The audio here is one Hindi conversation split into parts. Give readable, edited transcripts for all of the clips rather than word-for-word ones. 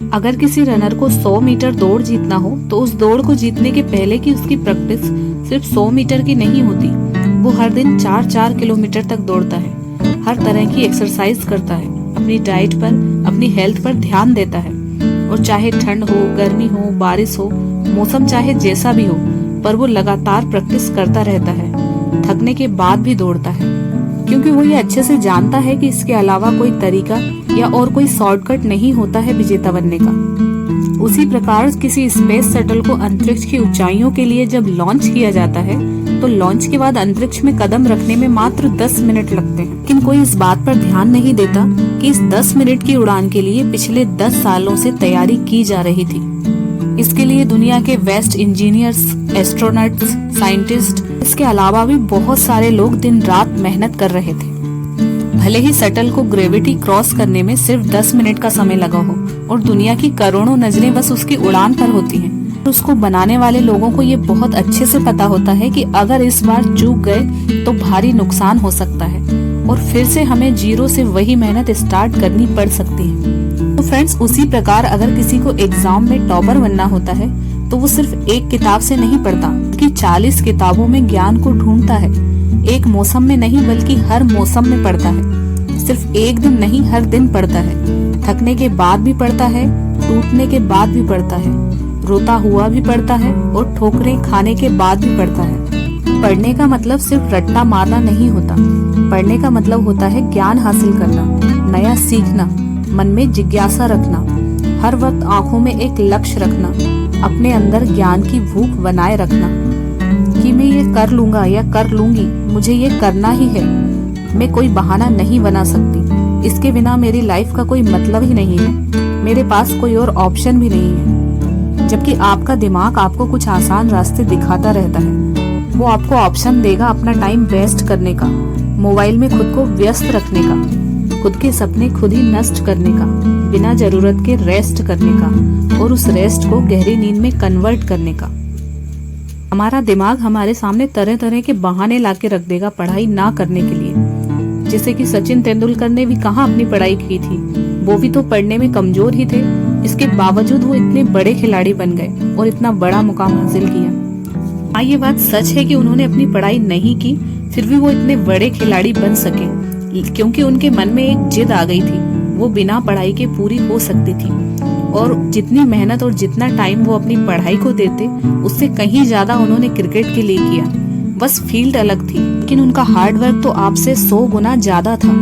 अगर किसी रनर को 100 मीटर दौड़ जीतना हो तो उस दौड़ को जीतने के पहले की उसकी प्रैक्टिस सिर्फ 100 मीटर की नहीं होती। वो हर दिन 4-4 किलोमीटर तक दौड़ता है, हर तरह की एक्सरसाइज करता है, अपनी डाइट पर, अपनी हेल्थ पर ध्यान देता है। और चाहे ठंड हो, गर्मी हो, बारिश हो, मौसम चाहे जैसा भी हो, पर वो लगातार प्रैक्टिस करता रहता है, थकने के बाद भी दौड़ता है, क्योंकि वो ये अच्छे से जानता है कि इसके अलावा कोई तरीका या और कोई शॉर्टकट नहीं होता है विजेता बनने का। उसी प्रकार किसी स्पेस शटल को अंतरिक्ष की ऊंचाइयों के लिए जब लॉन्च किया जाता है तो लॉन्च के बाद अंतरिक्ष में कदम रखने में मात्र 10 मिनट लगते हैं। लेकिन कोई इस बात पर ध्यान नहीं देता कि इस 10 मिनट की उड़ान के लिए पिछले 10 सालों से तैयारी की जा रही थी। इसके लिए दुनिया के बेस्ट इंजीनियर्स, एस्ट्रोनॉट्स, साइंटिस्ट, इसके अलावा भी बहुत सारे लोग दिन रात मेहनत कर रहे थे। भले ही शटल को ग्रेविटी क्रॉस करने में सिर्फ 10 मिनट का समय लगा हो और दुनिया की करोड़ों नजरें बस उसकी उड़ान पर होती हैं, तो उसको बनाने वाले लोगों को ये बहुत अच्छे से पता होता है कि अगर इस बार चूक गए तो भारी नुकसान हो सकता है और फिर से हमें जीरो से वही मेहनत स्टार्ट करनी पड़ सकती है। तो फ्रेंड्स, उसी प्रकार अगर किसी को एग्जाम में टॉपर बनना होता है तो वो सिर्फ एक किताब से नहीं पढ़ता, बल्कि 40 किताबों में ज्ञान को ढूंढता है। एक मौसम में नहीं बल्कि हर मौसम में पढ़ता है। सिर्फ एक दिन नहीं, हर दिन पढ़ता है। थकने के बाद भी पढ़ता है, टूटने के बाद भी पढ़ता है, रोता हुआ भी पढ़ता है और ठोकरें खाने के बाद भी पढ़ता है। पढ़ने का मतलब सिर्फ रट्टा मारना नहीं होता। पढ़ने का मतलब होता है ज्ञान हासिल करना, नया सीखना, मन में जिज्ञासा रखना, हर वक्त आंखों में एक लक्ष्य रखना, अपने अंदर ज्ञान की भूख बनाए रखना कि मैं ये कर लूंगा या कर लूंगी, मुझे ये करना ही है। मैं कोई बहाना नहीं बना सकती, इसके बिना मेरी लाइफ का कोई मतलब ही नहीं है, मेरे पास कोई और ऑप्शन भी नहीं है। जबकि आपका दिमाग आपको कुछ आसान रास्ते दिखाता रहता है। वो आपको ऑप्शन देगा अपना टाइम वेस्ट करने का, मोबाइल में खुद को व्यस्त रखने का, खुद के सपने खुद ही नष्ट करने का, बिना जरूरत के रेस्ट करने का और उस रेस्ट को गहरी नींद में कन्वर्ट करने का। हमारा दिमाग हमारे सामने तरह तरह के बहाने लाके रख देगा पढ़ाई ना करने के लिए। जैसे कि सचिन तेंदुलकर ने भी कहाँ अपनी पढ़ाई की थी, वो भी तो पढ़ने में कमजोर ही थे, इसके बावजूद वो इतने बड़े खिलाड़ी बन गए और इतना बड़ा मुकाम हासिल किया। हाँ, ये बात सच है कि उन्होंने अपनी पढ़ाई नहीं की, फिर भी वो इतने बड़े खिलाड़ी बन सके, क्योंकि उनके मन में एक जिद आ गई थी, वो बिना पढ़ाई के पूरी हो सकती थी। और जितनी मेहनत और जितना टाइम वो अपनी पढ़ाई को देते, उससे कहीं ज्यादा उन्होंने क्रिकेट के लिए किया। बस फील्ड अलग थी, लेकिन उनका हार्ड वर्क तो आपसे 100 गुना ज्यादा था।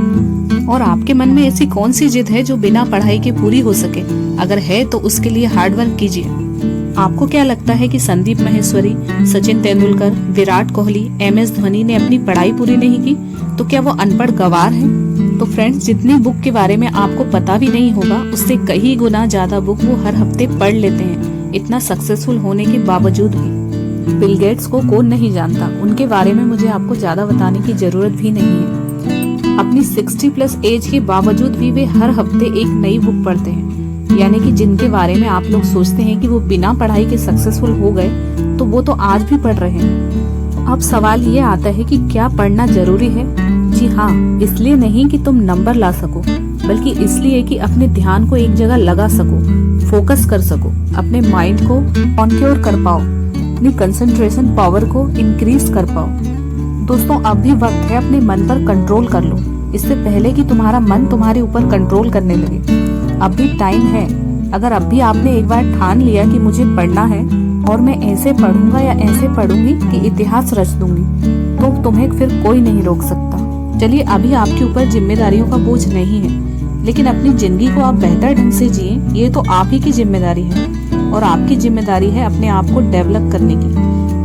और आपके मन में ऐसी कौन सी जिद है जो बिना पढ़ाई के पूरी हो सके? अगर है तो उसके लिए हार्ड वर्क कीजिए। आपको क्या लगता है कि संदीप माहेश्वरी, सचिन तेंदुलकर, विराट कोहली, MS धोनी ने अपनी पढ़ाई पूरी नहीं की, तो क्या वो अनपढ़ गवार हैं? तो फ्रेंड्स, जितनी बुक के बारे में आपको पता भी नहीं होगा, उससे कई गुना ज्यादा बुक वो हर हफ्ते पढ़ लेते हैं, इतना सक्सेसफुल होने के बावजूद भी। बिल गेट्स को कौन नहीं जानता, उनके बारे में मुझे आपको ज्यादा बताने की जरूरत भी नहीं है। अपनी 60+ एज के बावजूद भी वे हर हफ्ते एक नई बुक पढ़ते हैं। यानी कि जिनके बारे में आप लोग सोचते हैं कि वो बिना पढ़ाई के सक्सेसफुल हो गए, तो वो तो आज भी पढ़ रहे हैं। अब सवाल ये आता है कि क्या पढ़ना जरूरी है? जी हाँ, इसलिए नहीं कि तुम नंबर ला सको, बल्कि इसलिए कि अपने ध्यान को एक जगह लगा सको, फोकस कर सको, अपने माइंड को कॉन्क्योर कर पाओ, अपनी कंसंट्रेशन पावर को इंक्रीज कर पाओ। दोस्तों, अब भी वक्त है अपने मन पर कंट्रोल कर लो, इससे पहले कि तुम्हारा मन तुम्हारे ऊपर कंट्रोल करने लगे। अब भी टाइम है। अगर अब भी आपने एक बार ठान लिया कि मुझे पढ़ना है और मैं ऐसे पढ़ूंगा या ऐसे पढ़ूंगी कि इतिहास रच दूंगी, तो तुम्हें फिर कोई नहीं रोक सकता। चलिए, अभी आपके ऊपर जिम्मेदारियों का बोझ नहीं है, लेकिन अपनी जिंदगी को आप बेहतर ढंग से जिए, ये तो आप ही की जिम्मेदारी है। और आपकी जिम्मेदारी है अपने आप को डेवलप करने की,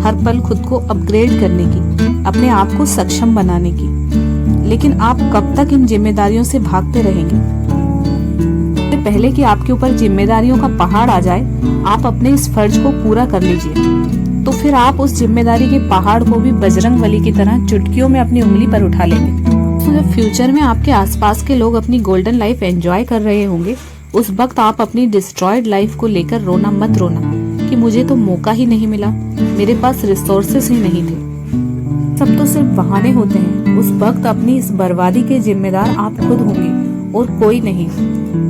हर पल खुद को अपग्रेड करने की, अपने आप को सक्षम बनाने की। लेकिन आप कब तक इन जिम्मेदारियों से भागते रहेंगे? पहले कि आपके ऊपर जिम्मेदारियों का पहाड़ आ जाए, आप अपने इस फर्ज को पूरा कर लीजिए, तो फिर आप उस जिम्मेदारी के पहाड़ को भी बजरंगबली की तरह चुटकियों में अपनी उंगली पर उठा लेंगे। तो जब फ्यूचर में आपके आसपास के लोग अपनी गोल्डन लाइफ एंजॉय कर रहे होंगे, उस वक्त आप अपनी डिस्ट्रॉयड लाइफ को लेकर रोना मत रोना कि मुझे तो मौका ही नहीं मिला, मेरे पास रिसोर्सेस ही नहीं थे। सब तो सिर्फ बहाने होते हैं। उस वक्त अपनी इस बर्बादी के जिम्मेदार आप खुद होंगे और कोई नहीं,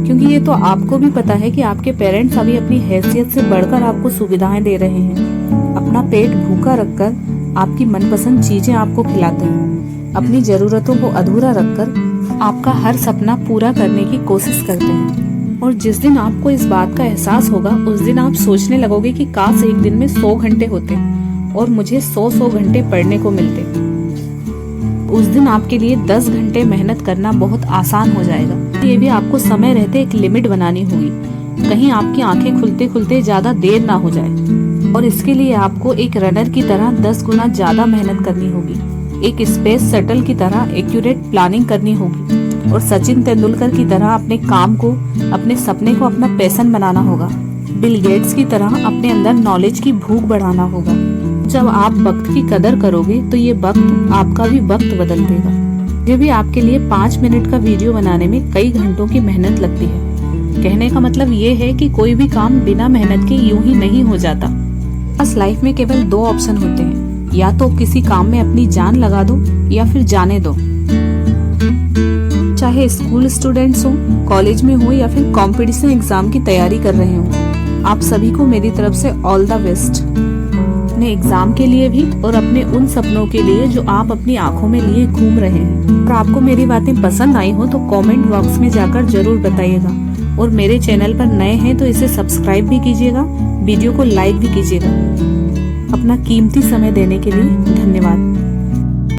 क्योंकि ये तो आपको भी पता है कि आपके पेरेंट्स अभी अपनी हैसियत से बढ़कर आपको सुविधाएं दे रहे हैं। अपना पेट भूखा रखकर आपकी मनपसंद चीजें आपको खिलाते हैं, अपनी जरूरतों को अधूरा रखकर आपका हर सपना पूरा करने की कोशिश करते हैं। और जिस दिन आपको इस बात का एहसास होगा, उस दिन आप सोचने लगोगे कि काश एक दिन में 100 घंटे होते और मुझे 100 घंटे पढ़ने को मिलते। उस दिन आपके लिए 10 घंटे मेहनत करना बहुत आसान हो जाएगा। ये भी आपको समय रहते एक लिमिट बनानी होगी, कहीं आपकी आंखें खुलते खुलते ज्यादा देर ना हो जाए। और इसके लिए आपको एक रनर की तरह 10 गुना ज्यादा मेहनत करनी होगी, एक स्पेस शटल की तरह एक्यूरेट प्लानिंग करनी होगी, और सचिन तेंदुलकर की तरह अपने काम को, अपने सपने को अपना पैशन बनाना होगा। बिल गेट्स की तरह अपने अंदर नॉलेज की भूख बढ़ाना होगा। जब आप वक्त की कदर करोगे तो ये वक्त आपका भी वक्त बदल देगा। ये भी आपके लिए 5 मिनट का वीडियो बनाने में कई घंटों की मेहनत लगती है। कहने का मतलब ये है कि कोई भी काम बिना मेहनत के यूं ही नहीं हो जाता। बस लाइफ में केवल 2 ऑप्शन होते हैं, या तो किसी काम में अपनी जान लगा दो या फिर जाने दो। चाहे स्कूल स्टूडेंट्स हो, कॉलेज में हो या फिर कंपटीशन एग्जाम की तैयारी कर रहे हो, आप सभी को मेरी तरफ से ऑल द बेस्ट। अपने एग्जाम के लिए भी और अपने उन सपनों के लिए जो आप अपनी आंखों में लिए घूम रहे हैं। और आपको मेरी बातें पसंद आई हो तो कमेंट बॉक्स में जाकर जरूर बताइएगा। और मेरे चैनल पर नए हैं तो इसे सब्सक्राइब भी कीजिएगा, वीडियो को लाइक भी कीजिएगा। अपना कीमती समय देने के लिए धन्यवाद।